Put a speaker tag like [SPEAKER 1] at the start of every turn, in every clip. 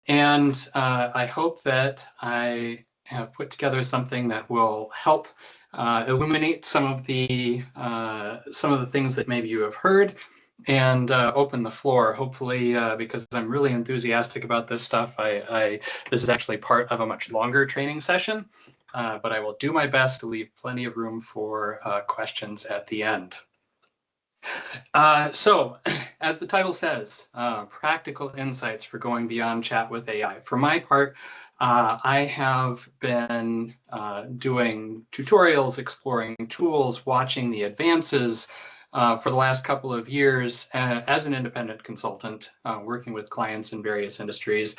[SPEAKER 1] And I hope that I have put together something that will help illuminate some of the things that maybe you have heard, and open the floor. Hopefully, because I'm really enthusiastic about this stuff, this is actually part of a much longer training session, but I will do my best to leave plenty of room for questions at the end. So, as the title says, practical insights for going beyond chat with AI. For my part, I have been doing tutorials, exploring tools, watching the advances for the last couple of years as an independent consultant, working with clients in various industries.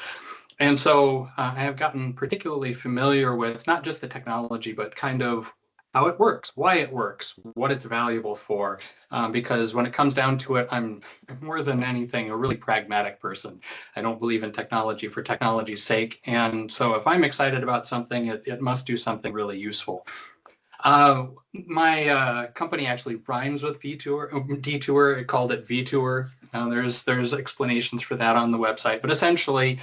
[SPEAKER 1] And so I have gotten particularly familiar with not just the technology, but kind of how it works, why it works, what it's valuable for. Because when it comes down to it, I'm more than anything a really pragmatic person. I don't believe in technology for technology's sake. And so if I'm excited about something, it must do something really useful. My company actually rhymes with detour. It called it VTour. There's explanations for that on the website, but essentially,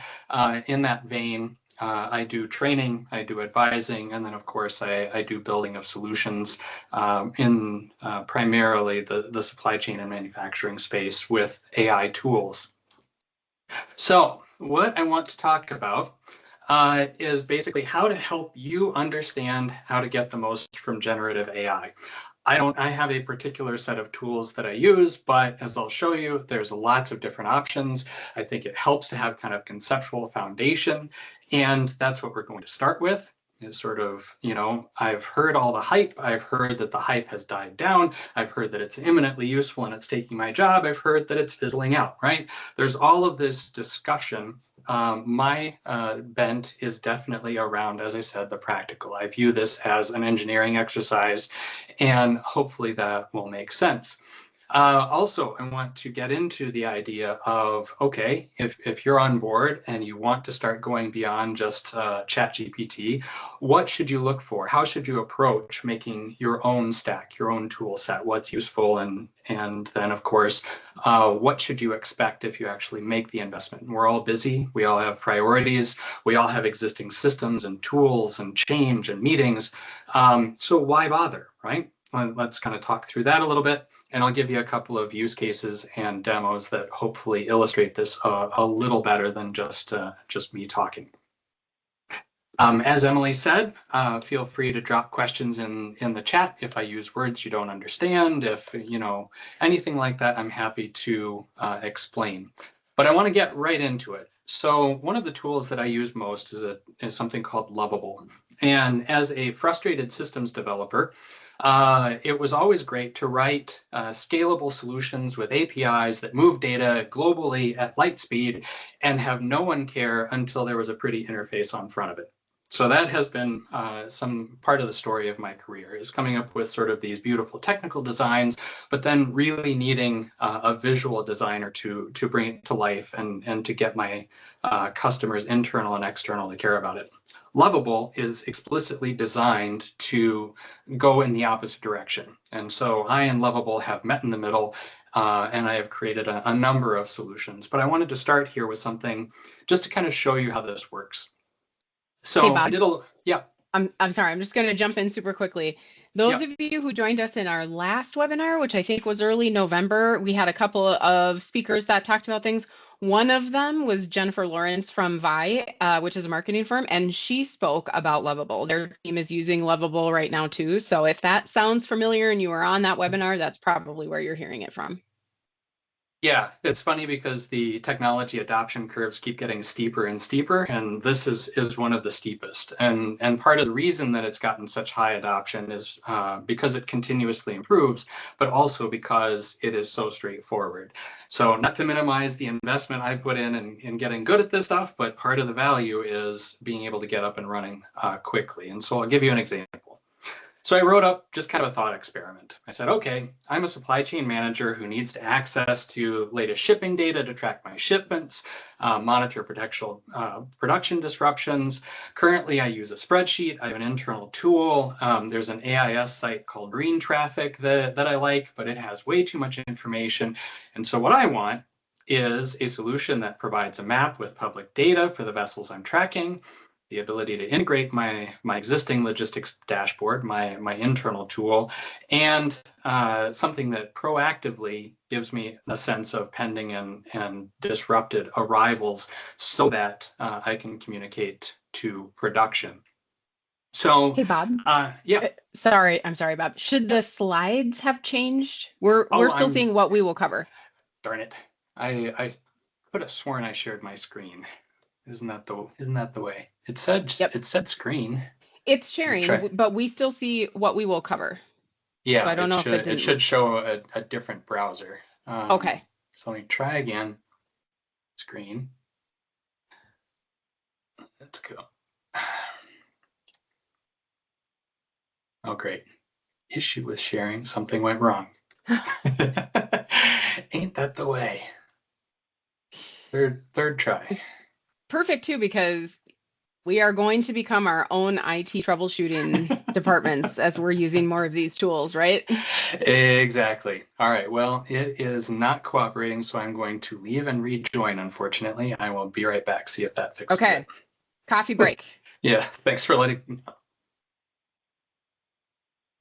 [SPEAKER 1] in that vein, I do training, I do advising, and then of course I do building of solutions in primarily the supply chain and manufacturing space with AI tools. So what I want to talk about is basically how to help you understand how to get the most from generative AI. I have a particular set of tools that I use, but as I'll show you, there's lots of different options. I think it helps to have kind of conceptual foundation, and that's what we're going to start with. Is sort of, I've heard all the hype. I've heard that the hype has died down. I've heard that it's imminently useful and it's taking my job. I've heard that it's fizzling out, right? There's all of this discussion. My bent is definitely around, as I said, the practical. I view this as an engineering exercise, and hopefully that will make sense. Also, I want to get into the idea of, okay, if you're on board and you want to start going beyond just ChatGPT, what should you look for? How should you approach making your own stack, your own tool set? What's useful? And then, of course, what should you expect if you actually make the investment? We're all busy. We all have priorities. We all have existing systems and tools and change and meetings. So why bother, right? Let's kind of talk through that a little bit, and I'll give you a couple of use cases and demos that hopefully illustrate this a little better than just me talking. As Emily said, feel free to drop questions in the chat if I use words you don't understand. If anything like that, I'm happy to explain. But I want to get right into it. So one of the tools that I use most is something called Lovable. And as a frustrated systems developer, it was always great to write scalable solutions with APIs that move data globally at light speed and have no one care until there was a pretty interface on front of it. So that has been some part of the story of my career, is coming up with sort of these beautiful technical designs, but then really needing a visual designer to bring it to life and to get my customers, internal and external, to care about it. Lovable is explicitly designed to go in the opposite direction. And so I and Lovable have met in the middle, and I have created a number of solutions. But I wanted to start here with something just to kind of show you how this works. So
[SPEAKER 2] hey, Bob.
[SPEAKER 1] I did yeah.
[SPEAKER 2] I'm sorry, I'm just going to jump in super quickly. Those of you who joined us in our last webinar, which I think was early November, we had a couple of speakers that talked about things. One of them was Jennifer Lawrence from Vi, which is a marketing firm, and she spoke about Lovable. Their team is using Lovable right now too. So if that sounds familiar and you were on that webinar, that's probably where you're hearing it from.
[SPEAKER 1] Yeah, it's funny because the technology adoption curves keep getting steeper and steeper, and this is one of the steepest. And part of the reason that it's gotten such high adoption is because it continuously improves, but also because it is so straightforward. So not to minimize the investment I put in getting good at this stuff, but part of the value is being able to get up and running quickly. And so I'll give you an example. So I wrote up just kind of a thought experiment. I said, okay, I'm a supply chain manager who needs to access to latest shipping data to track my shipments, monitor production disruptions. Currently, I use a spreadsheet. I have an internal tool. There's an AIS site called Green Traffic that I like, but it has way too much information. And so what I want is a solution that provides a map with public data for the vessels I'm tracking, the ability to integrate my existing logistics dashboard, my internal tool, and something that proactively gives me a sense of pending and disrupted arrivals so that I can communicate to production. So,
[SPEAKER 2] Hey, Bob.
[SPEAKER 1] yeah.
[SPEAKER 2] I'm sorry, Bob. Should
[SPEAKER 1] Yeah.
[SPEAKER 2] the slides have changed? We're
[SPEAKER 1] Oh,
[SPEAKER 2] still seeing what we will cover.
[SPEAKER 1] Darn it. I could have sworn I shared my screen. Isn't that the way? It
[SPEAKER 2] Yep.
[SPEAKER 1] said screen.
[SPEAKER 2] It's
[SPEAKER 1] Let me
[SPEAKER 2] sharing,
[SPEAKER 1] try.
[SPEAKER 2] but we still see what we will cover. So
[SPEAKER 1] Yeah,
[SPEAKER 2] I don't know if it
[SPEAKER 1] it
[SPEAKER 2] didn't
[SPEAKER 1] should
[SPEAKER 2] move.
[SPEAKER 1] show a different browser.
[SPEAKER 2] Okay.
[SPEAKER 1] So let me try again. Screen. Let's go. Oh, great. Issue with sharing. Something went wrong. Ain't that the way? Third try.
[SPEAKER 2] Perfect too, because we are going to become our own IT troubleshooting departments as we're using more of these tools, right?
[SPEAKER 1] Exactly. All right. Well, it is not cooperating, so I'm going to leave and rejoin, unfortunately. I will be right back, see if that fixes
[SPEAKER 2] Okay.
[SPEAKER 1] it.
[SPEAKER 2] Coffee break.
[SPEAKER 1] Yeah, thanks for letting me know.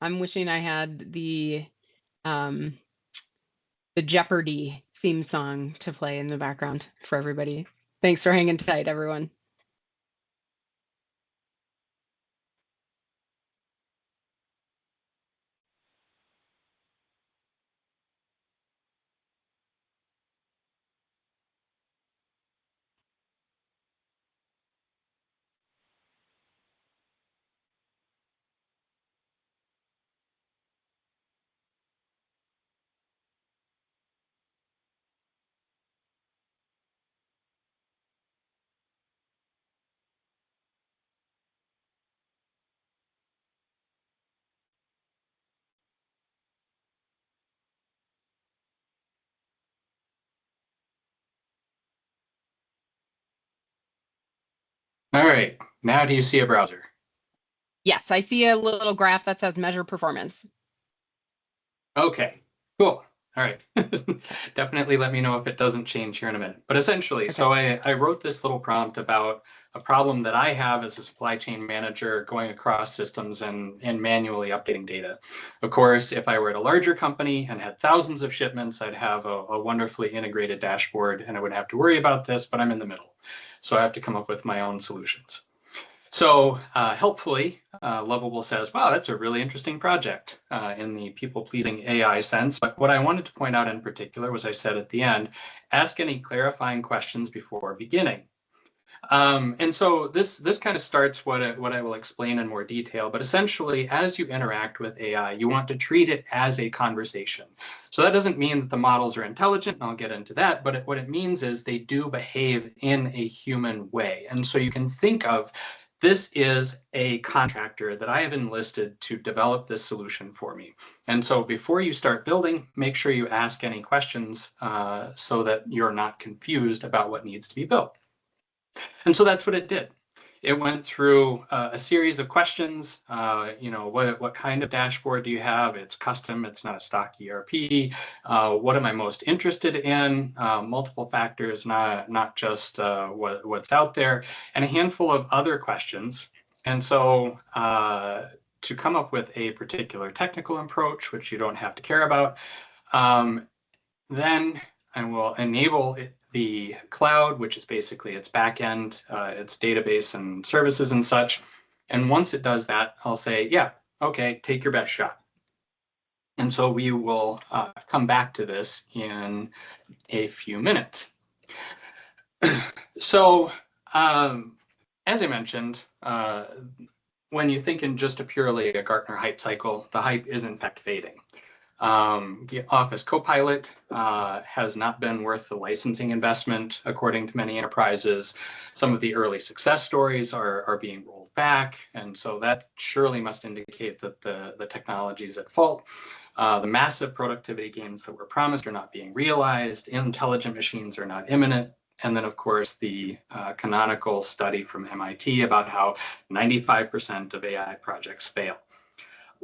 [SPEAKER 2] I'm wishing I had the Jeopardy theme song to play in the background for everybody. Thanks for hanging tight, everyone.
[SPEAKER 1] All right. Now do you see a browser?
[SPEAKER 2] Yes, I see a little graph that says measure performance.
[SPEAKER 1] Okay, cool. All right. Definitely let me know if it doesn't change here in a minute. But essentially,
[SPEAKER 2] Okay.
[SPEAKER 1] so I wrote this little prompt about a problem that I have as a supply chain manager going across systems and manually updating data. Of course, if I were at a larger company and had thousands of shipments, I'd have a wonderfully integrated dashboard and I wouldn't have to worry about this, but I'm in the middle. So I have to come up with my own solutions. So helpfully, Lovable says, wow, that's a really interesting project in the people-pleasing AI sense. But what I wanted to point out in particular was I said at the end, ask any clarifying questions before beginning. And so this kind of starts what I will explain in more detail. But essentially, as you interact with AI, you want to treat it as a conversation. So that doesn't mean that the models are intelligent, and I'll get into that. But what it means is they do behave in a human way. And so you can think of this is a contractor that I have enlisted to develop this solution for me. And so before you start building, make sure you ask any questions so that you're not confused about what needs to be built. And so that's what it did. It went through a series of questions. What kind of dashboard do you have? It's custom. It's not a stock ERP. What am I most interested in? Multiple factors, not just what's out there, and a handful of other questions. And so to come up with a particular technical approach, which you don't have to care about, then I will enable the cloud, which is basically its backend, its database and services and such. And once it does that, I'll say, yeah, okay, take your best shot. And so we will come back to this in a few minutes. So as I mentioned, when you think in just purely a Gartner hype cycle, the hype is in fact fading. Office Copilot has not been worth the licensing investment, according to many enterprises. Some of the early success stories are being rolled back, and so that surely must indicate that the technology is at fault. The massive productivity gains that were promised are not being realized. Intelligent machines are not imminent. And then, of course, the canonical study from MIT about how 95% of AI projects fail.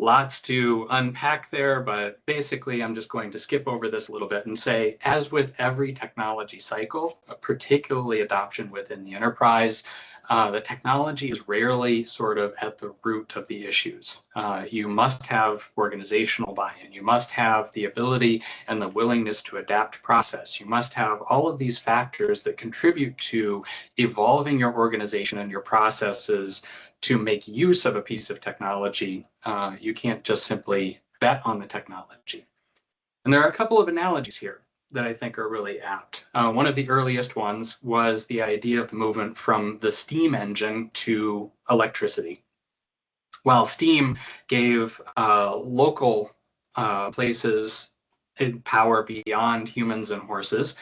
[SPEAKER 1] lots to unpack there, but basically I'm just going to skip over this a little bit and say, as with every technology cycle, particularly adoption within the enterprise, the technology is rarely sort of at the root of the issues. You must have organizational buy-in. You must have the ability and the willingness to adapt process. You must have all of these factors that contribute to evolving your organization and your processes to make use of a piece of technology. You can't just simply bet on the technology. And there are a couple of analogies here that I think are really apt. One of the earliest ones was the idea of the movement from the steam engine to electricity. While steam gave local places power beyond humans and horses,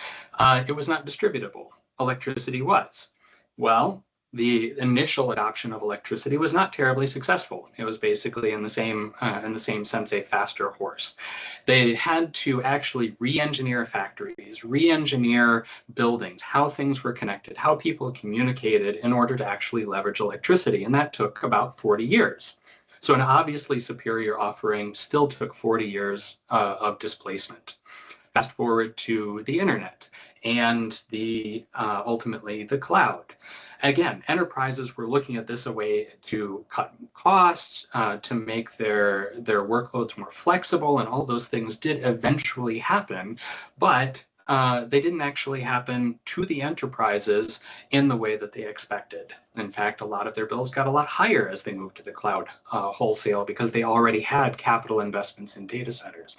[SPEAKER 1] it was not distributable. Electricity was. Well, the initial adoption of electricity was not terribly successful. It was basically in the same sense a faster horse. They had to actually re-engineer factories, re-engineer buildings, how things were connected, how people communicated in order to actually leverage electricity, and that took about 40 years. So an obviously superior offering still took 40 years of displacement. Fast forward to the internet and ultimately the cloud. Again, enterprises were looking at this a way to cut costs, to make their workloads more flexible, and all those things did eventually happen, but they didn't actually happen to the enterprises in the way that they expected. In fact, a lot of their bills got a lot higher as they moved to the cloud wholesale because they already had capital investments in data centers.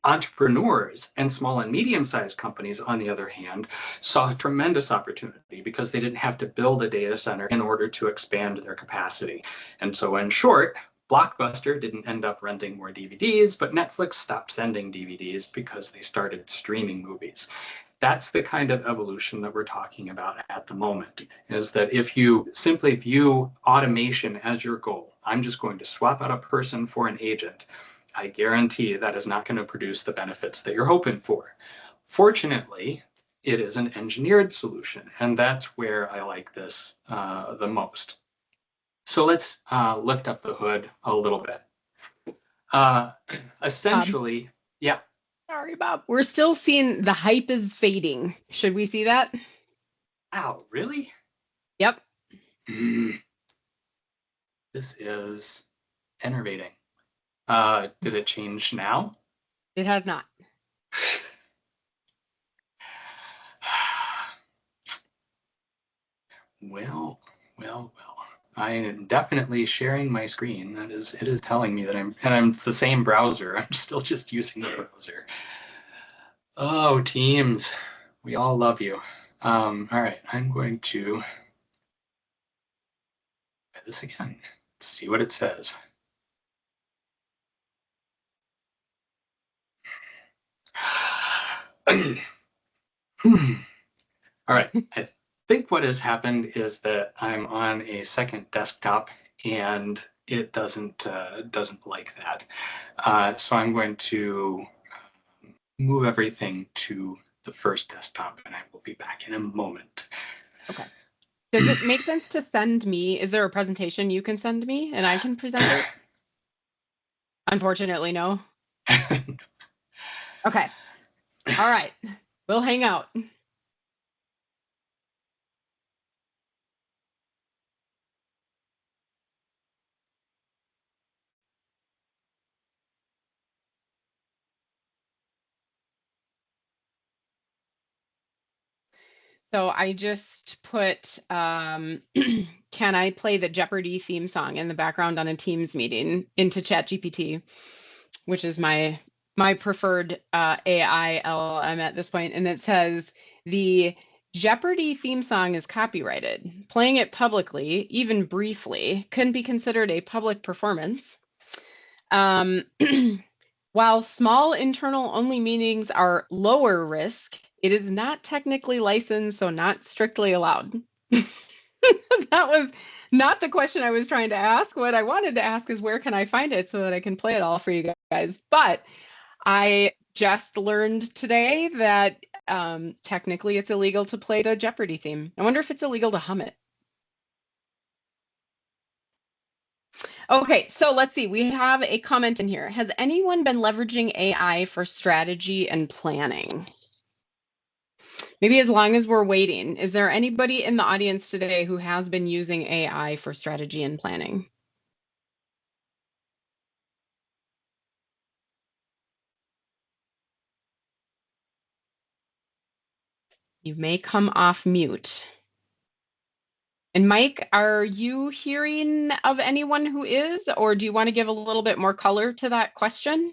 [SPEAKER 1] Entrepreneurs and small and medium-sized companies, on the other hand, saw a tremendous opportunity because they didn't have to build a data center in order to expand their capacity. And so in short, Blockbuster didn't end up renting more DVDs, but Netflix stopped sending DVDs because they started streaming movies. That's the kind of evolution that we're talking about at the moment, is that if you simply view automation as your goal, I'm just going to swap out a person for an agent, I guarantee that is not going to produce the benefits that you're hoping for. Fortunately, it is an engineered solution, and that's where I like this the most. So let's lift up the hood a little bit. Essentially, yeah.
[SPEAKER 2] Sorry, Bob. We're still seeing the hype is fading. Should we see that?
[SPEAKER 1] Ow, really?
[SPEAKER 2] Yep.
[SPEAKER 1] This is enervating. Did it change now?
[SPEAKER 2] It has not.
[SPEAKER 1] Well. I am definitely sharing my screen. It is telling me that it's the same browser. I'm still just using the browser. Oh, Teams, we all love you. All right, I'm going to try this again. Let's see what it says. All right, I think what has happened is that I'm on a second desktop and it doesn't like that. So I'm going to move everything to the first desktop and I will be back in a moment.
[SPEAKER 2] Okay. Does it make sense to send me? Is there a presentation you can send me and I can present it? Unfortunately, no. Okay. All right. We'll hang out. So I just put, can I play the Jeopardy theme song in the background on a Teams meeting into ChatGPT, which is my preferred AI LLM at this point. And it says the Jeopardy theme song is copyrighted. Playing it publicly, even briefly, can be considered a public performance. While small internal only meetings are lower risk, it is not technically licensed, so not strictly allowed. That was not the question I was trying to ask. What I wanted to ask is where can I find it so that I can play it all for you guys? But I just learned today that technically it's illegal to play the Jeopardy theme. I wonder if it's illegal to hum it. Okay, so let's see. We have a comment in here. Has anyone been leveraging AI for strategy and planning? Maybe as long as we're waiting, is there anybody in the audience today who has been using AI for strategy and planning? You may come off mute. And Mike, are you hearing of anyone who is, or do you want to give a little bit more color to that question?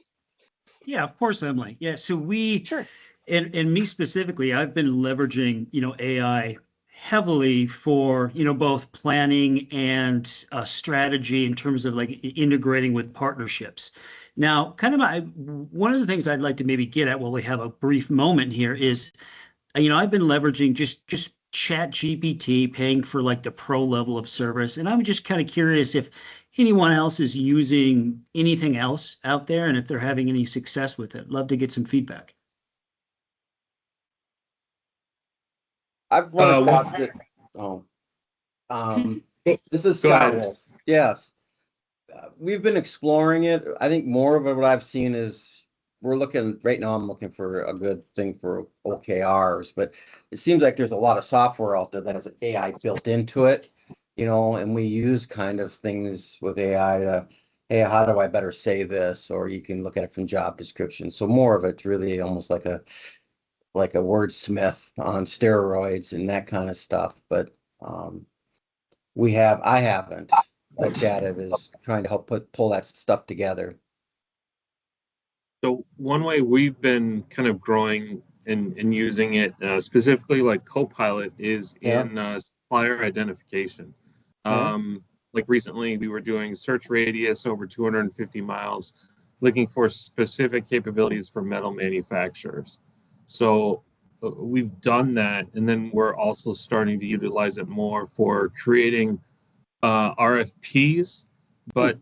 [SPEAKER 3] Yeah, of course, Emily. Yeah, so
[SPEAKER 2] Sure.
[SPEAKER 3] and me specifically, I've been leveraging, AI heavily for, both planning and strategy in terms of like integrating with partnerships. Now, one of the things I'd like to maybe get at while we have a brief moment here is, I've been leveraging just Chat GPT, paying for like the pro level of service, and I'm just kind of curious if anyone else is using anything else out there and if they're having any success with it. Love to get some feedback.
[SPEAKER 4] I've run across it. Oh, this is
[SPEAKER 5] Go
[SPEAKER 4] Scott
[SPEAKER 5] ahead.
[SPEAKER 4] Wolf. Yes, we've been exploring it. I think more of it, what I've seen is we're looking right now. I'm looking for a good thing for OKRs, but it seems like there's a lot of software out there that has AI built into it, and we use kind of things with AI to, hey, how do I better say this? Or you can look at it from job descriptions. So more of it's really almost like a wordsmith on steroids and that kind of stuff. But um, I haven't looked at it as trying to help pull that stuff together.
[SPEAKER 5] So one way we've been kind of growing and using it specifically like Copilot is
[SPEAKER 4] Yeah.
[SPEAKER 5] in supplier identification.
[SPEAKER 4] Yeah.
[SPEAKER 5] Like recently we were doing search radius over 250 miles, looking for specific capabilities for metal manufacturers. So we've done that, and then we're also starting to utilize it more for creating RFPs, but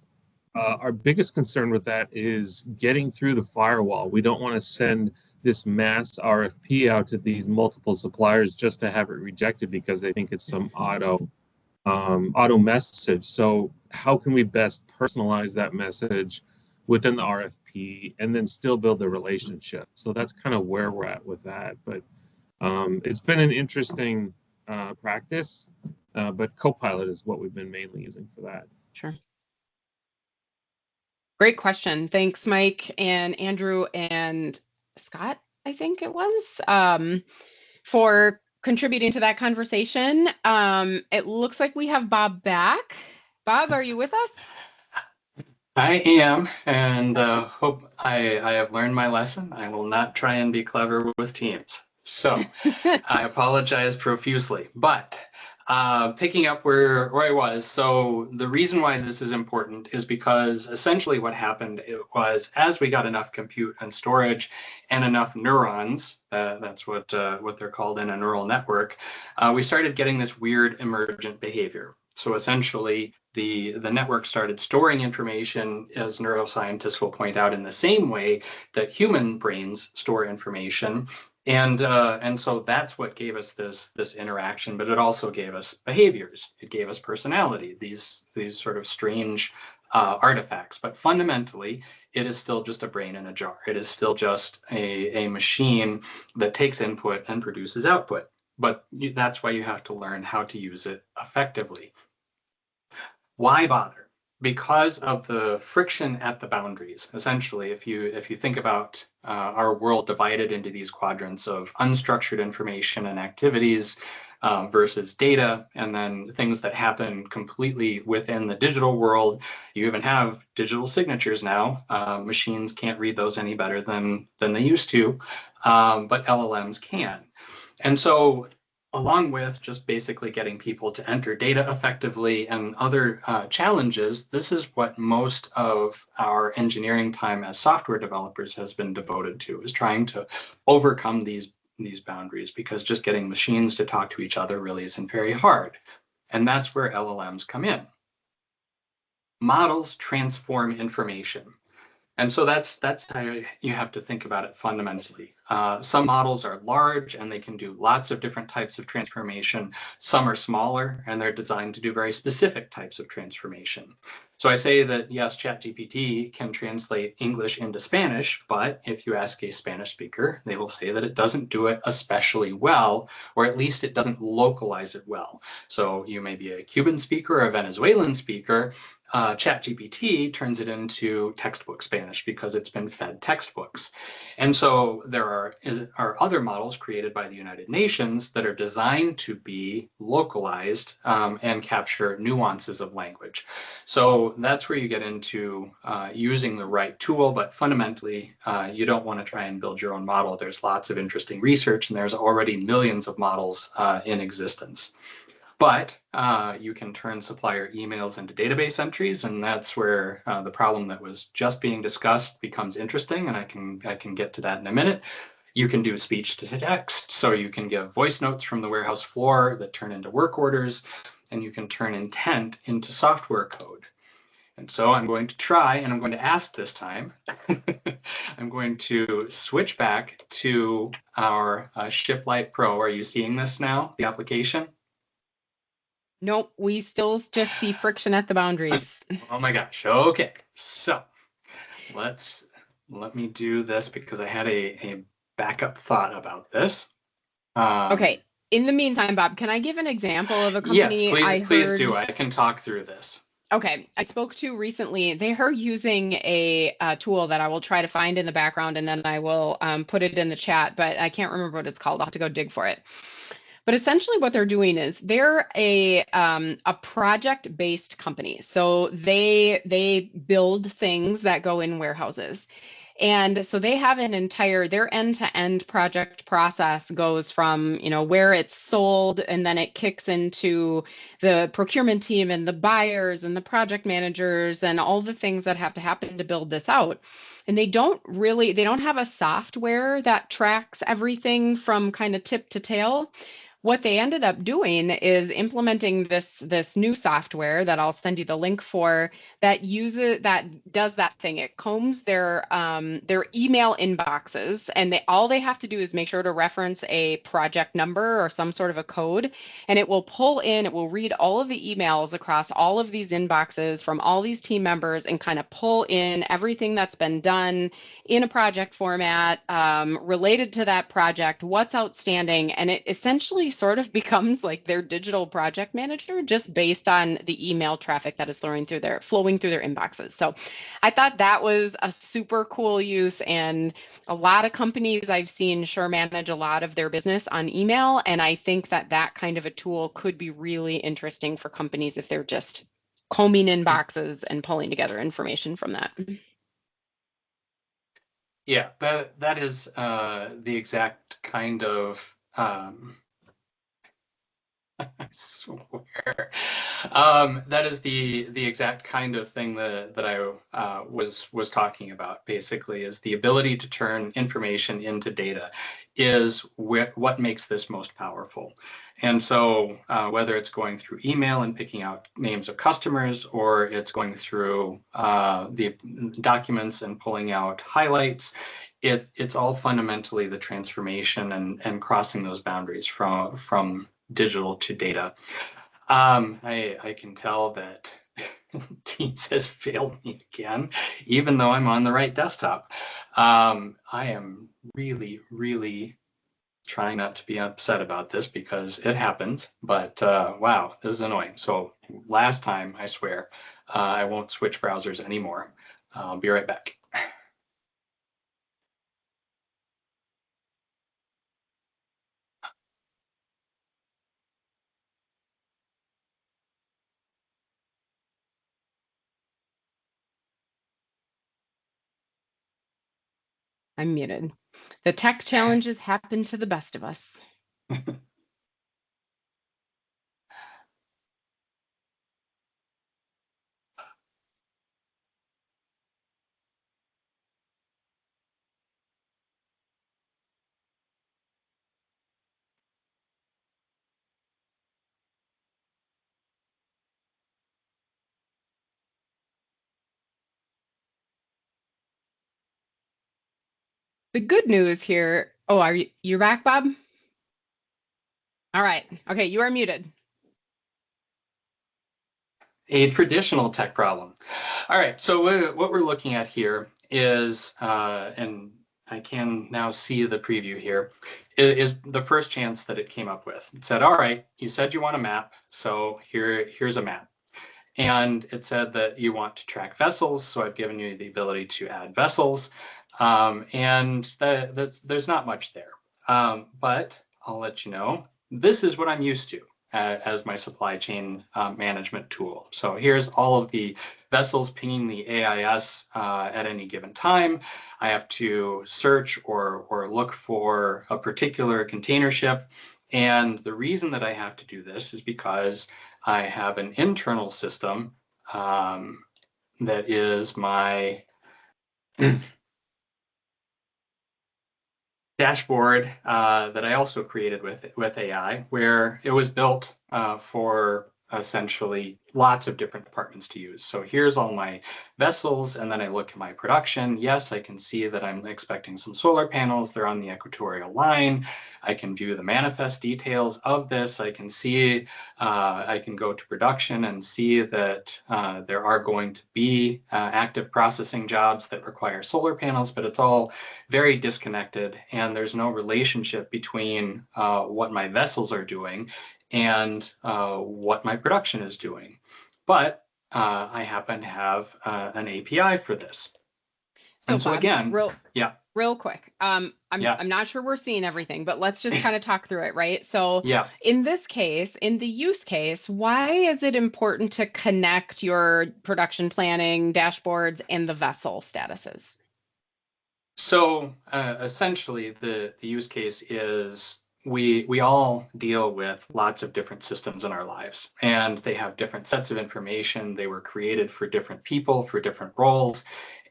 [SPEAKER 5] our biggest concern with that is getting through the firewall. We don't want to send this mass RFP out to these multiple suppliers just to have it rejected because they think it's some auto message. So how can we best personalize that message within the RFP and then still build the relationship? So that's kind of where we're at with that. But it's been an interesting practice, but Copilot is what we've been mainly using for that.
[SPEAKER 2] Sure. Great question. Thanks, Mike and Andrew and Scott, I think it was, for contributing to that conversation. It looks like we have Bob back. Bob, are you with us?
[SPEAKER 1] I am, and hope I have learned my lesson. I will not try and be clever with Teams. So I apologize profusely, but picking up where I was. So the reason why this is important is because essentially what happened it was as we got enough compute and storage and enough neurons, that's what they're called in a neural network, we started getting this weird emergent behavior. So essentially, the network started storing information, as neuroscientists will point out, in the same way that human brains store information. And so that's what gave us this interaction, but it also gave us behaviors. It gave us personality, these sort of strange artifacts. But fundamentally, it is still just a brain in a jar. It is still just a machine that takes input and produces output. But that's why you have to learn how to use it effectively. Why bother? Because of the friction at the boundaries. Essentially, if you think about our world divided into these quadrants of unstructured information and activities versus data, and then things that happen completely within the digital world, you even have digital signatures now. Machines can't read those any better than they used to, but LLMs can. And so along with just basically getting people to enter data effectively and other challenges, this is what most of our engineering time as software developers has been devoted to, is trying to overcome these boundaries, because just getting machines to talk to each other really isn't very hard. And that's where LLMs come in. Models transform information. And so that's how you have to think about it fundamentally. Some models are large and they can do lots of different types of transformation. Some are smaller and they're designed to do very specific types of transformation. So I say that yes, ChatGPT can translate English into Spanish, but if you ask a Spanish speaker, they will say that it doesn't do it especially well, or at least it doesn't localize it well. So you may be a Cuban speaker or a Venezuelan speaker. ChatGPT turns it into textbook Spanish because it's been fed textbooks. And so there are other models created by the United Nations that are designed to be localized and capture nuances of language. So that's where you get into using the right tool, but fundamentally, you don't want to try and build your own model. There's lots of interesting research, and there's already millions of models in existence. But you can turn supplier emails into database entries, and that's where the problem that was just being discussed becomes interesting, and I can get to that in a minute. You can do speech to text, so you can give voice notes from the warehouse floor that turn into work orders, and you can turn intent into software code. And so I'm going to try, and I'm going to ask this time. I'm going to switch back to our ShipLite Pro. Are you seeing this now, the application?
[SPEAKER 2] Nope, we still just see friction at the boundaries.
[SPEAKER 1] Oh my gosh. Okay. So let me do this because I had a backup thought about this.
[SPEAKER 2] Okay. In the meantime, Bob, can I give an example of a
[SPEAKER 1] Yes,
[SPEAKER 2] company
[SPEAKER 1] please do. I can talk through this.
[SPEAKER 2] Okay, I spoke to recently. They are using a tool that I will try to find in the background, and then I will put it in the chat, but I can't remember what it's called. I'll have to go dig for it. But essentially what they're doing is they're a project-based company. So they build things that go in warehouses. And so they have their end-to-end project process goes from, where it's sold, and then it kicks into the procurement team and the buyers and the project managers and all the things that have to happen to build this out. And they don't have a software that tracks everything from kind of tip to tail. What they ended up doing is implementing this new software that I'll send you the link for that does that thing. It combs their email inboxes, and all they have to do is make sure to reference a project number or some sort of a code, and it will read all of the emails across all of these inboxes from all these team members and kind of pull in everything that's been done in a project format related to that project, what's outstanding, and it essentially sort of becomes like their digital project manager just based on the email traffic that is flowing through their inboxes. So I thought that was a super cool use, and a lot of companies I've seen sure manage a lot of their business on email, and I think that kind of a tool could be really interesting for companies if they're just combing inboxes and pulling together information from that.
[SPEAKER 1] Yeah, that is the exact kind of I swear. That is the exact kind of thing that I was talking about. Basically, is the ability to turn information into data is what makes this most powerful. And so whether it's going through email and picking out names of customers, or it's going through the documents and pulling out highlights, it's all fundamentally the transformation and crossing those boundaries from digital to data. I can tell that Teams has failed me again, even though I'm on the right desktop. I am really trying not to be upset about this because it happens, but wow, this is annoying. So last time, I swear, I won't switch browsers anymore. I'll be right back.
[SPEAKER 2] I'm muted. The tech challenges happen to the best of us. The good news here. Oh, you're back, Bob? All right. Okay, you are muted.
[SPEAKER 1] A traditional tech problem. All right, so what we're looking at here is, and I can now see the preview here, is the first chance that it came up with. It said, all right, you said you want a map, so here's a map. And it said that you want to track vessels, so I've given you the ability to add vessels, and there's not much there. But I'll let you know, this is what I'm used to as my supply chain management tool. So here's all of the vessels pinging the AIS at any given time. I have to search or look for a particular container ship. And the reason that I have to do this is because I have an internal system that is my dashboard that I also created with AI, where it was built for essentially lots of different departments to use. So here's all my vessels, and then I look at my production. Yes, I can see that I'm expecting some solar panels. They're on the equatorial line. I can view the manifest details of this. I can see, I can go to production and see that there are going to be active processing jobs that require solar panels, but it's all very disconnected, and there's no relationship between what my vessels are doing and what my production is doing. But I happen to have an API for this.
[SPEAKER 2] So,
[SPEAKER 1] and so
[SPEAKER 2] Bob,
[SPEAKER 1] again,
[SPEAKER 2] real quick. I'm not sure we're seeing everything, but let's just kind of talk through it, right? So in this case, in the use case, why is it important to connect your production planning dashboards and the vessel statuses?
[SPEAKER 1] So essentially, the use case is we all deal with lots of different systems in our lives, and they have different sets of information. They were created for different people, for different roles.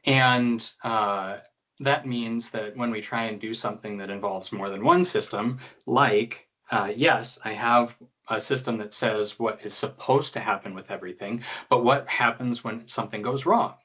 [SPEAKER 1] And that means that when we try and do something that involves more than one system, like, yes, I have a system that says what is supposed to happen with everything, but what happens when something goes wrong?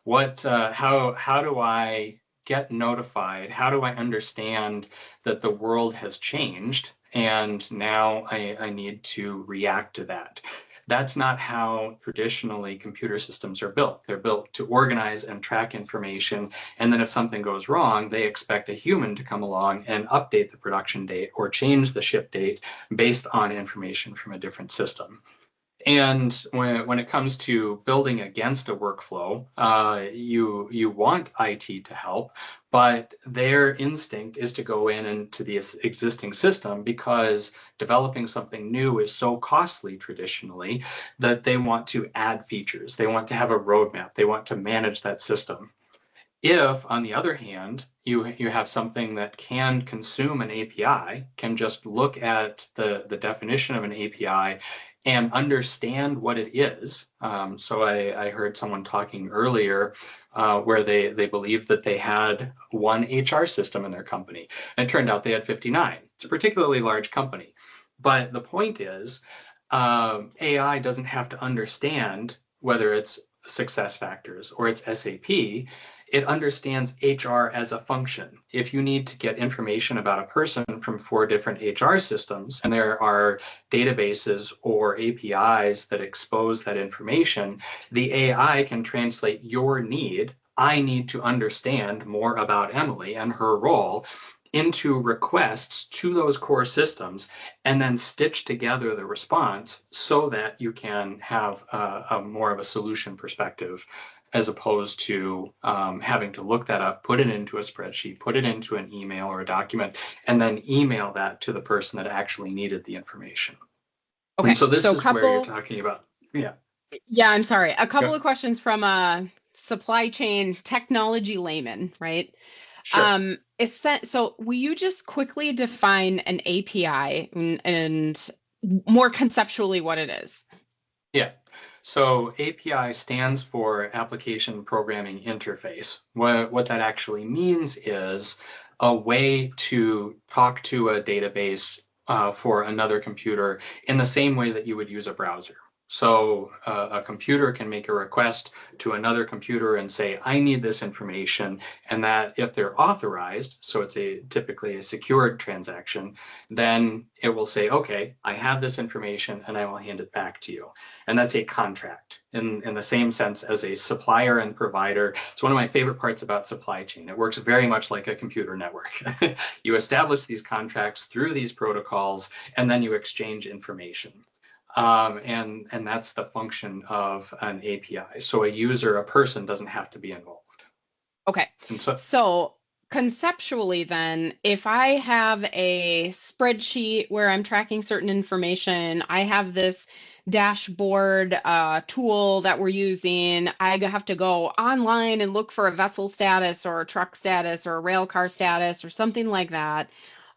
[SPEAKER 1] How do I get notified? How do I understand that the world has changed and now I need to react to that? That's not how traditionally computer systems are built. They're built to organize and track information. And then if something goes wrong, they expect a human to come along and update the production date or change the ship date based on information from a different system. And when it comes to building against a workflow, you want IT to help, but their instinct is to go into the existing system because developing something new is so costly traditionally that they want to add features. They want to have a roadmap. They want to manage that system. If, on the other hand, you have something that can consume an API, can just look at the definition of an API and understand what it is. So I heard someone talking earlier where they believed that they had one HR system in their company. And it turned out they had 59. It's a particularly large company. But the point is, AI doesn't have to understand whether it's SuccessFactors or it's SAP. It understands HR as a function. If you need to get information about a person from 4 different HR systems, and there are databases or APIs that expose that information, the AI can translate your need. I need to understand more about Emily and her role into requests to those core systems, and then stitch together the response so that you can have a more of a solution perspective, as opposed to having to look that up, put it into a spreadsheet, put it into an email or a document, and then email that to the person that actually needed the information.
[SPEAKER 2] Okay,
[SPEAKER 1] and so this is where you're talking about.
[SPEAKER 2] Yeah, I'm sorry. A couple of questions from a supply chain technology layman, right?
[SPEAKER 1] Sure.
[SPEAKER 2] So will you just quickly define an API and more conceptually what it is?
[SPEAKER 1] Yeah. So API stands for Application Programming Interface. What that actually means is a way to talk to a database for another computer in the same way that you would use a browser. So a computer can make a request to another computer and say, I need this information. And that if they're authorized, so it's typically a secured transaction, then it will say, okay, I have this information and I will hand it back to you. And that's a contract in the same sense as a supplier and provider. It's one of my favorite parts about supply chain. It works very much like a computer network. You establish these contracts through these protocols, and then you exchange information. And that's the function of an API. So a user, a person doesn't have to be involved.
[SPEAKER 2] Okay.
[SPEAKER 1] And
[SPEAKER 2] so conceptually then, if I have a spreadsheet where I'm tracking certain information, I have this dashboard tool that we're using, I have to go online and look for a vessel status or a truck status or a rail car status or something like that.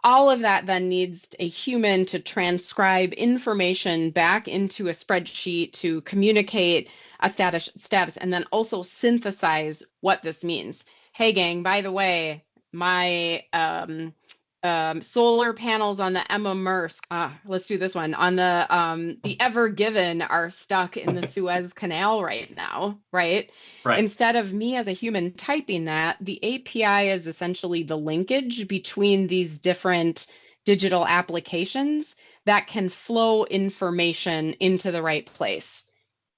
[SPEAKER 2] All of that then needs a human to transcribe information back into a spreadsheet to communicate a status and then also synthesize what this means. Hey gang, by the way, my solar panels on the Emma Maersk, let's do this one, on the Ever Given are stuck in the Suez Canal right now, right?
[SPEAKER 1] right.
[SPEAKER 2] Instead of me as a human typing that, the API is essentially the linkage between these different digital applications that can flow information into the right place.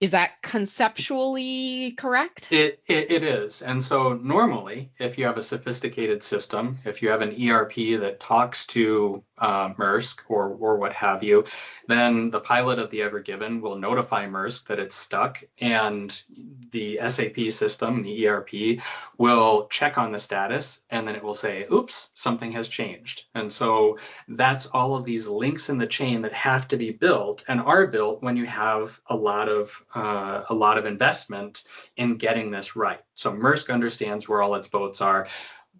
[SPEAKER 2] Is that conceptually correct?
[SPEAKER 1] It is. And so normally, if you have a sophisticated system, if you have an ERP that talks to Maersk or what have you, then the pilot of the Ever Given will notify Maersk that it's stuck, and the SAP system, the ERP, will check on the status, and then it will say, oops, something has changed. And so that's all of these links in the chain that have to be built and are built when you have a lot of investment in getting this right. So Maersk understands where all its boats are.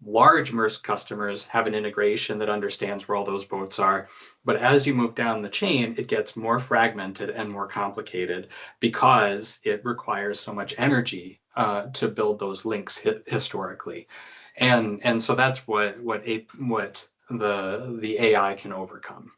[SPEAKER 1] Large Maersk customers have an integration that understands where all those boats are. But as you move down the chain, it gets more fragmented and more complicated because it requires so much energy to build those links historically. And so that's what the AI can overcome.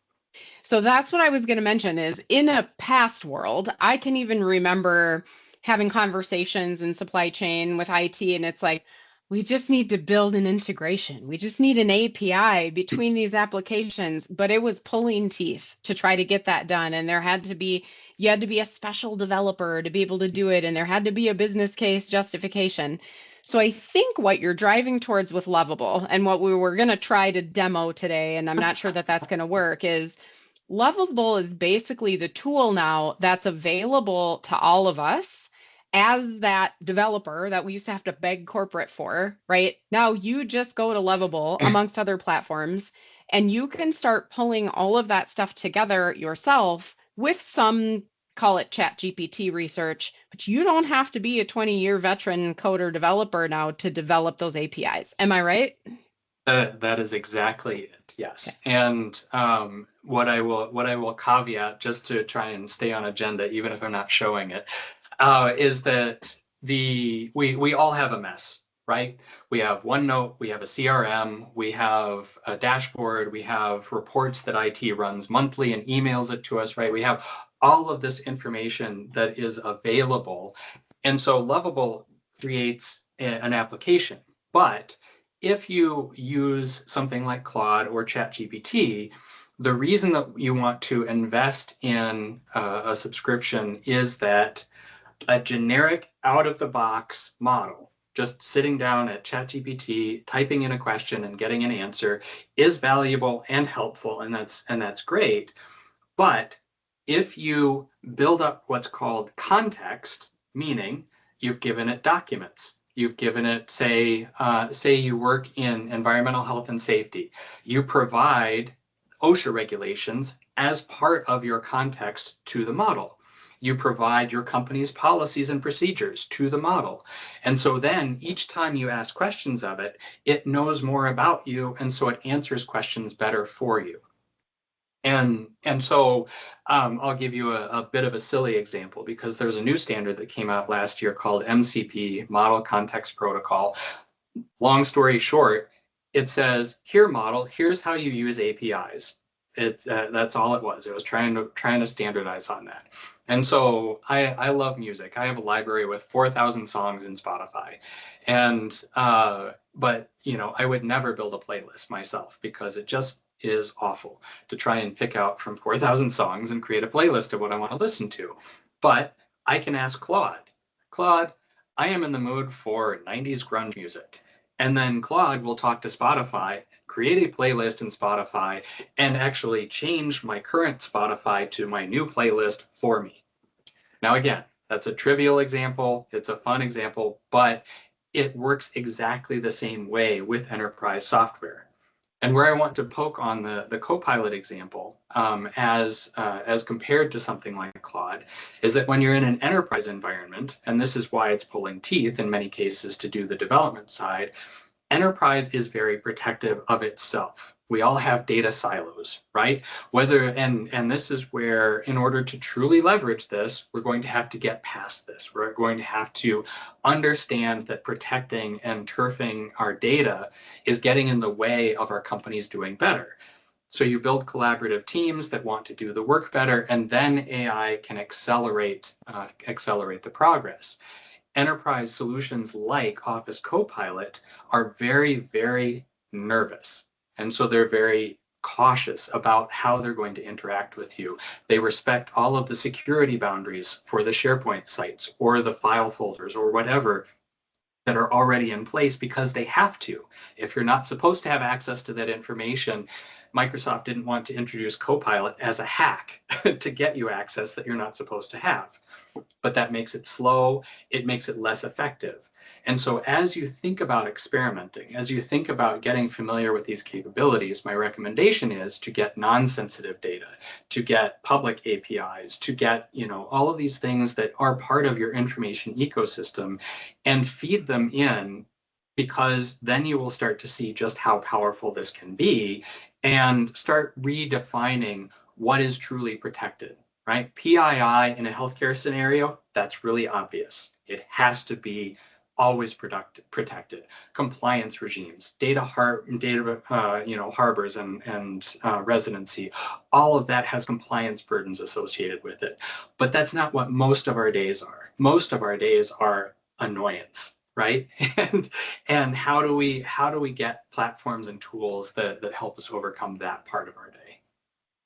[SPEAKER 2] So that's what I was going to mention is in a past world, I can even remember having conversations in supply chain with IT, and it's like, we just need to build an integration. We just need an API between these applications, but it was pulling teeth to try to get that done. And you had to be a special developer to be able to do it. And there had to be a business case justification. So I think what you're driving towards with Lovable and what we were going to try to demo today, and I'm not sure that that's going to work, is Lovable is basically the tool now that's available to all of us as that developer that we used to have to beg corporate for, right? Now you just go to Lovable amongst other platforms and you can start pulling all of that stuff together yourself with some, call it ChatGPT research, but you don't have to be a 20-year veteran coder developer now to develop those APIs. Am I right?
[SPEAKER 1] That is exactly it. Yes. Okay. And what I will caveat, just to try and stay on agenda, even if I'm not showing it, is that we all have a mess, right? We have OneNote, we have a CRM, we have a dashboard, we have reports that IT runs monthly and emails it to us, right? We have all of this information that is available. And so Lovable creates an application. But if you use something like Claude or ChatGPT, the reason that you want to invest in a subscription is that a generic out-of-the-box model, just sitting down at ChatGPT, typing in a question and getting an answer, is valuable and helpful, and that's great. But if you build up what's called context, meaning you've given it documents, you've given it, say you work in environmental health and safety, you provide OSHA regulations as part of your context to the model. You provide your company's policies and procedures to the model. And so then each time you ask questions of it, it knows more about you, and so it answers questions better for you. And so I'll give you a bit of a silly example, because there's a new standard that came out last year called MCP, Model Context Protocol. Long story short, it says, here model, here's how you use APIs. That's all it was. It was trying to standardize on that. And so I love music. I have a library with 4,000 songs in Spotify, and but I would never build a playlist myself because it just is awful to try and pick out from 4,000 songs and create a playlist of what I want to listen to. But I can ask Claude, I am in the mood for 90s grunge music. And then Claude will talk to Spotify, create a playlist in Spotify, and actually change my current Spotify to my new playlist for me. Now, again, that's a trivial example. It's a fun example, but it works exactly the same way with enterprise software. And where I want to poke on the Copilot example, as compared to something like Claude, is that when you're in an enterprise environment, and this is why it's pulling teeth in many cases to do the development side, enterprise is very protective of itself. We all have data silos, right? And this is where, in order to truly leverage this, we're going to have to get past this. We're going to have to understand that protecting and turfing our data is getting in the way of our companies doing better. So you build collaborative teams that want to do the work better, and then AI can accelerate the progress. Enterprise solutions like Office Copilot are very, very nervous. And so they're very cautious about how they're going to interact with you. They respect all of the security boundaries for the SharePoint sites or the file folders or whatever that are already in place because they have to. If you're not supposed to have access to that information, Microsoft didn't want to introduce Copilot as a hack to get you access that you're not supposed to have. But that makes it slow, it makes it less effective. And so as you think about experimenting, as you think about getting familiar with these capabilities, my recommendation is to get non-sensitive data, to get public APIs, to get, all of these things that are part of your information ecosystem and feed them in, because then you will start to see just how powerful this can be and start redefining what is truly protected. Right? PII in a healthcare scenario, that's really obvious. It has to be always protected. Compliance regimes, data harbors and residency, all of that has compliance burdens associated with it. But that's not what most of our days are. Most of our days are annoyance, right? And how do we get platforms and tools that help us overcome that part of our day?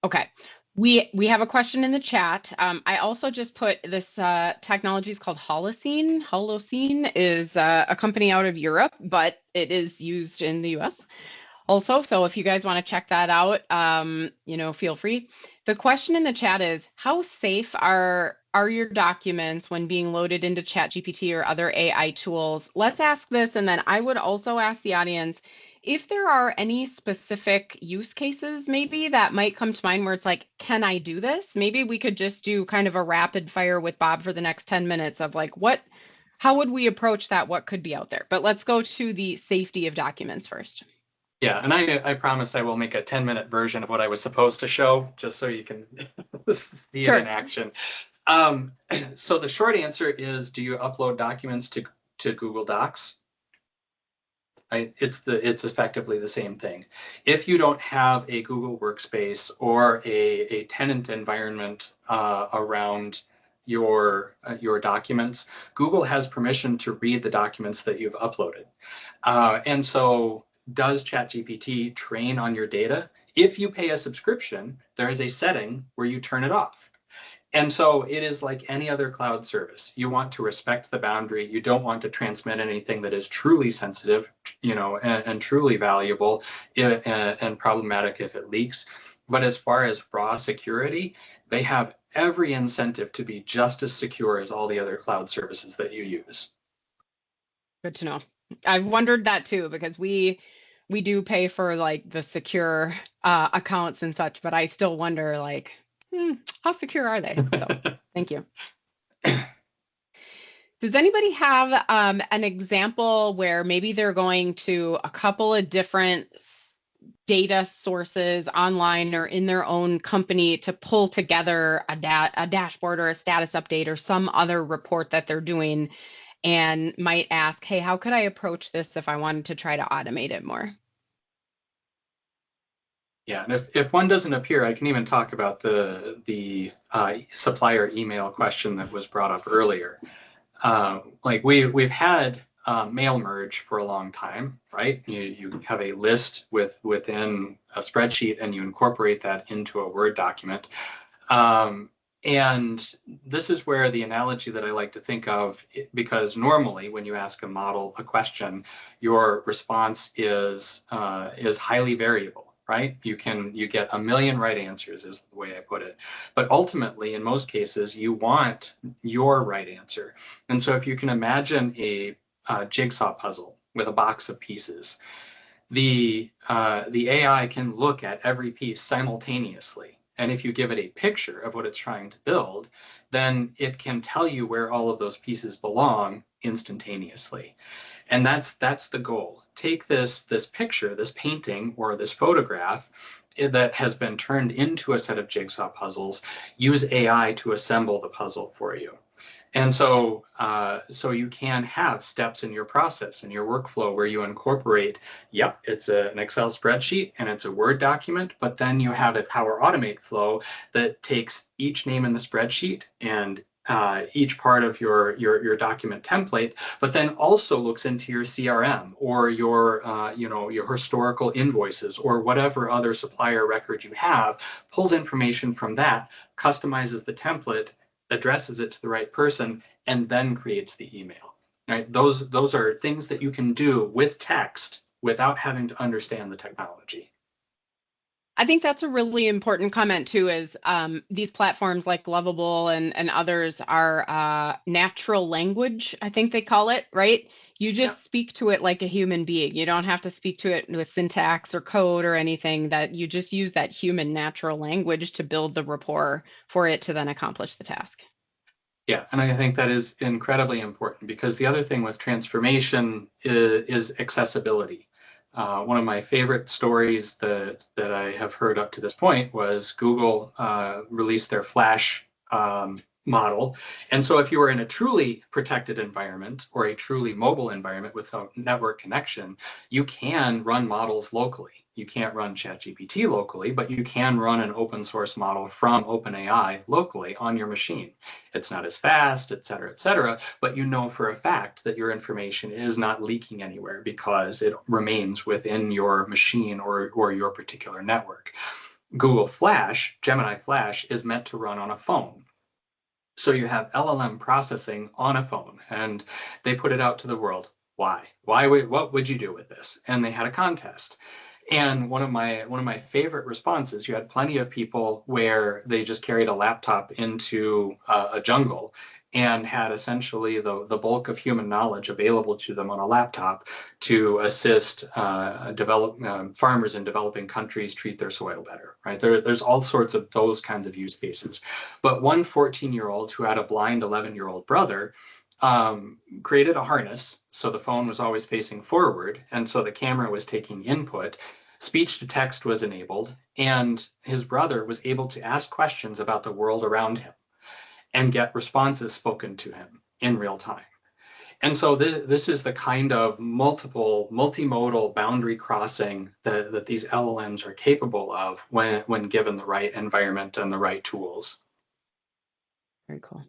[SPEAKER 2] Okay. We have a question in the chat. I also just put this technology is called Holocene. Holocene is a company out of Europe, but it is used in the US also. So if you guys want to check that out, feel free. The question in the chat is, how safe are your documents when being loaded into ChatGPT or other AI tools? Let's ask this, and then I would also ask the audience if there are any specific use cases maybe that might come to mind where it's like, can I do this? Maybe we could just do kind of a rapid fire with Bob for the next 10 minutes of like, how would we approach that? What could be out there? But let's go to the safety of documents first.
[SPEAKER 1] Yeah, and I promise I will make a 10-minute version of what I was supposed to show, just so you can see it in action. So the short answer is, do you upload documents to Google Docs? It's effectively the same thing. If you don't have a Google Workspace or a tenant environment around your documents, Google has permission to read the documents that you've uploaded. And so does ChatGPT train on your data? If you pay a subscription, there is a setting where you turn it off. And so it is like any other cloud service. You want to respect the boundary. You don't want to transmit anything that is truly sensitive, and truly valuable and problematic if it leaks. But as far as raw security, they have every incentive to be just as secure as all the other cloud services that you use.
[SPEAKER 2] Good to know. I've wondered that too, because we do pay for like the secure accounts and such, but I still wonder like, how secure are they? So thank you. Does anybody have an example where maybe they're going to a couple of different data sources online or in their own company to pull together a dashboard or a status update or some other report that they're doing, and might ask, hey, how could I approach this if I wanted to try to automate it more?
[SPEAKER 1] Yeah, and if one doesn't appear, I can even talk about the supplier email question that was brought up earlier. Like we've had mail merge for a long time, right? You have a list within a spreadsheet and you incorporate that into a Word document. And this is where the analogy that I like to think of, because normally when you ask a model a question, your response is highly variable, right? You get a million right answers is the way I put it. But ultimately, in most cases, you want your right answer. And so if you can imagine a jigsaw puzzle with a box of pieces, the AI can look at every piece simultaneously. And if you give it a picture of what it's trying to build, then it can tell you where all of those pieces belong instantaneously. And that's the goal. Take this picture, this painting, or this photograph that has been turned into a set of jigsaw puzzles, use AI to assemble the puzzle for you. And so, so you can have steps in your process, in your workflow, where you incorporate, yep, it's an Excel spreadsheet and it's a Word document, but then you have a Power Automate flow that takes each name in the spreadsheet and each part of your document template, but then also looks into your CRM or your your historical invoices or whatever other supplier record you have, pulls information from that, customizes the template, addresses it to the right person, and then creates the email. Right? Those are things that you can do with text without having to understand the technology.
[SPEAKER 2] I think that's a really important comment too, is these platforms like Lovable and others are natural language, I think they call it, right? You just speak to it like a human being. You don't have to speak to it with syntax or code or anything, that you just use that human natural language to build the rapport for it to then accomplish the task.
[SPEAKER 1] Yeah, and I think that is incredibly important, because the other thing with transformation is accessibility. One of my favorite stories that I have heard up to this point was Google released their Flash model. And so if you were in a truly protected environment or a truly mobile environment without network connection, you can run models locally. You can't run ChatGPT locally, but you can run an open source model from OpenAI locally on your machine. It's not as fast, et cetera, but you know for a fact that your information is not leaking anywhere because it remains within your machine or your particular network. Google Flash, Gemini Flash, is meant to run on a phone. So you have LLM processing on a phone, and they put it out to the world. Why? What would you do with this? And they had a contest. And one of my favorite responses, you had plenty of people where they just carried a laptop into a jungle and had essentially the bulk of human knowledge available to them on a laptop to assist farmers in developing countries treat their soil better, right? There's all sorts of those kinds of use cases. But one 14-year-old who had a blind 11-year-old brother created a harness. So the phone was always facing forward. And so the camera was taking input. Speech to text was enabled. And his brother was able to ask questions about the world around him and get responses spoken to him in real time. And so this is the kind of multimodal boundary crossing that these LLMs are capable of when given the right environment and the right tools.
[SPEAKER 2] Very cool.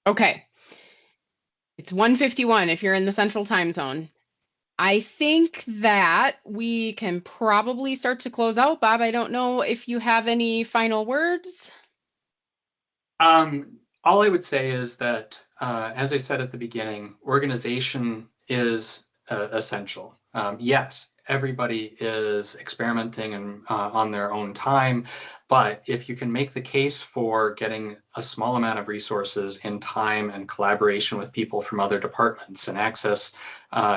[SPEAKER 2] Okay. It's 1:51 if you're in the central time zone. I think that we can probably start to close out. Bob, I don't know if you have any final words.
[SPEAKER 1] All I would say is that, as I said at the beginning, organization is essential. Yes, everybody is experimenting and on their own time, but if you can make the case for getting a small amount of resources in time and collaboration with people from other departments and access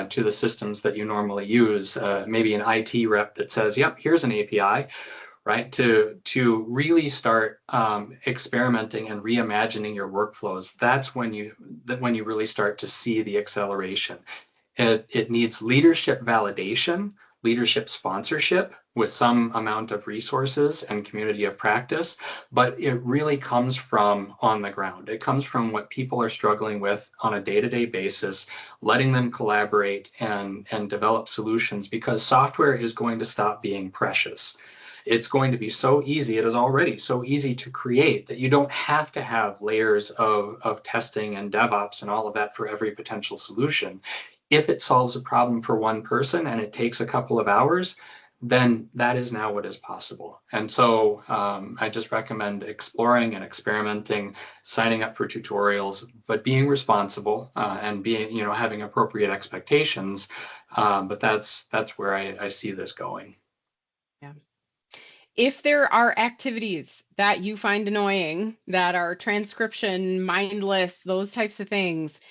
[SPEAKER 1] to the systems that you normally use, maybe an IT rep that says, yep, here's an API, right? To really start experimenting and reimagining your workflows, that's when you really start to see the acceleration. It needs leadership validation, leadership sponsorship with some amount of resources and community of practice, but it really comes from on the ground. It comes from what people are struggling with on a day-to-day basis, letting them collaborate and develop solutions, because software is going to stop being precious. it's going to be so easy. It is already so easy to create that you don't have to have layers of testing and DevOps and all of that for every potential solution. If it solves a problem for one person and it takes a couple of hours, then that is now what is possible. And so I just recommend exploring and experimenting, signing up for tutorials, but being responsible and being, having appropriate expectations. But that's where I see this going.
[SPEAKER 2] Yeah. If there are activities that you find annoying, that are transcription, mindless, those types of things,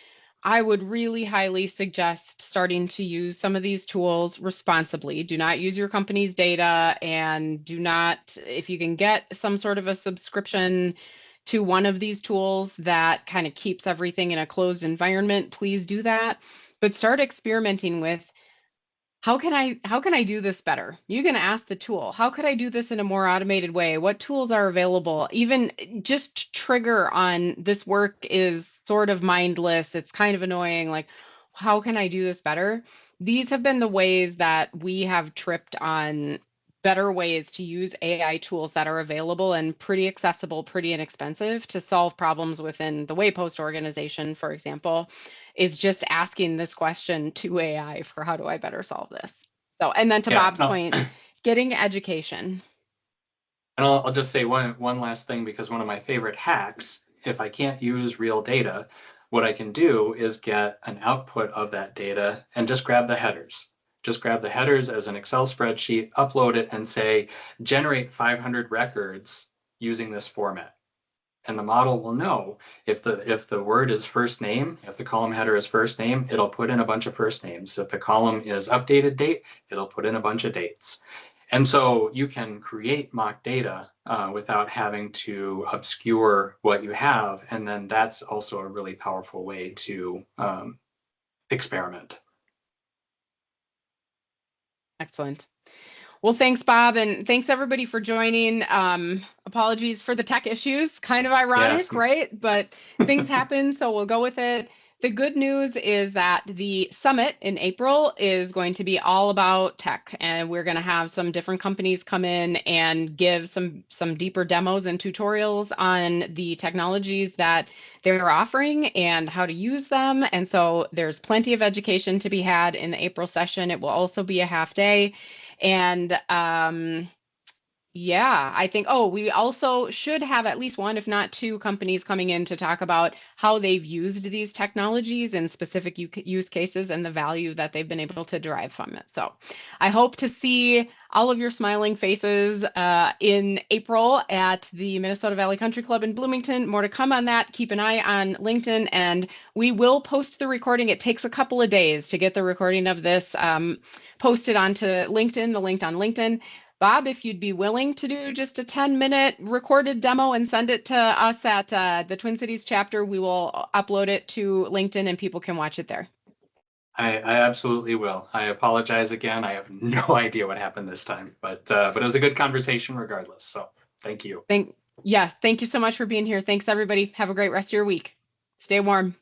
[SPEAKER 2] I would really highly suggest starting to use some of these tools responsibly. Do not use your company's data, and do not, if you can get some sort of a subscription to one of these tools that kind of keeps everything in a closed environment, please do that. But start experimenting with, how can I do this better? You can ask the tool, how could I do this in a more automated way? What tools are available? Even just trigger on, this work is sort of mindless, it's kind of annoying, like, how can I do this better? These have been the ways that we have tripped on better ways to use AI tools that are available and pretty accessible, pretty inexpensive to solve problems within the Waypost organization, for example, is just asking this question to AI for, how do I better solve this? So, and then to Bob's point, getting education.
[SPEAKER 1] And I'll just say one last thing, because one of my favorite hacks, if I can't use real data, what I can do is get an output of that data and just grab the headers. Just grab the headers as an Excel spreadsheet, upload it, and say, generate 500 records using this format. And the model will know if the word is first name, if the column header is first name, it'll put in a bunch of first names. If the column is updated date, it'll put in a bunch of dates. And so you can create mock data without having to obscure what you have. And then that's also a really powerful way to experiment.
[SPEAKER 2] Excellent. Well, thanks, Bob, and thanks everybody for joining. Apologies for the tech issues, kind of ironic,
[SPEAKER 1] Yes.
[SPEAKER 2] right? But things happen, so we'll go with it. The good news is that the summit in April is going to be all about tech, and we're going to have some different companies come in and give some deeper demos and tutorials on the technologies that they're offering and how to use them. And so there's plenty of education to be had in the April session. It will also be a half day. And yeah, I think, we also should have at least one, if not two, companies coming in to talk about how they've used these technologies in specific use cases and the value that they've been able to derive from it. So I hope to see all of your smiling faces in April at the Minnesota Valley Country Club in Bloomington. More to come on that. Keep an eye on LinkedIn, and we will post the recording. It takes a couple of days to get the recording of this posted onto LinkedIn, the link on LinkedIn. Bob, if you'd be willing to do just a 10-minute recorded demo and send it to us at the Twin Cities chapter, we will upload it to LinkedIn and people can watch it there.
[SPEAKER 1] I absolutely will. I apologize again. I have no idea what happened this time, but it was a good conversation regardless. So thank you.
[SPEAKER 2] Yes, thank you so much for being here. Thanks, everybody. Have a great rest of your week. Stay warm.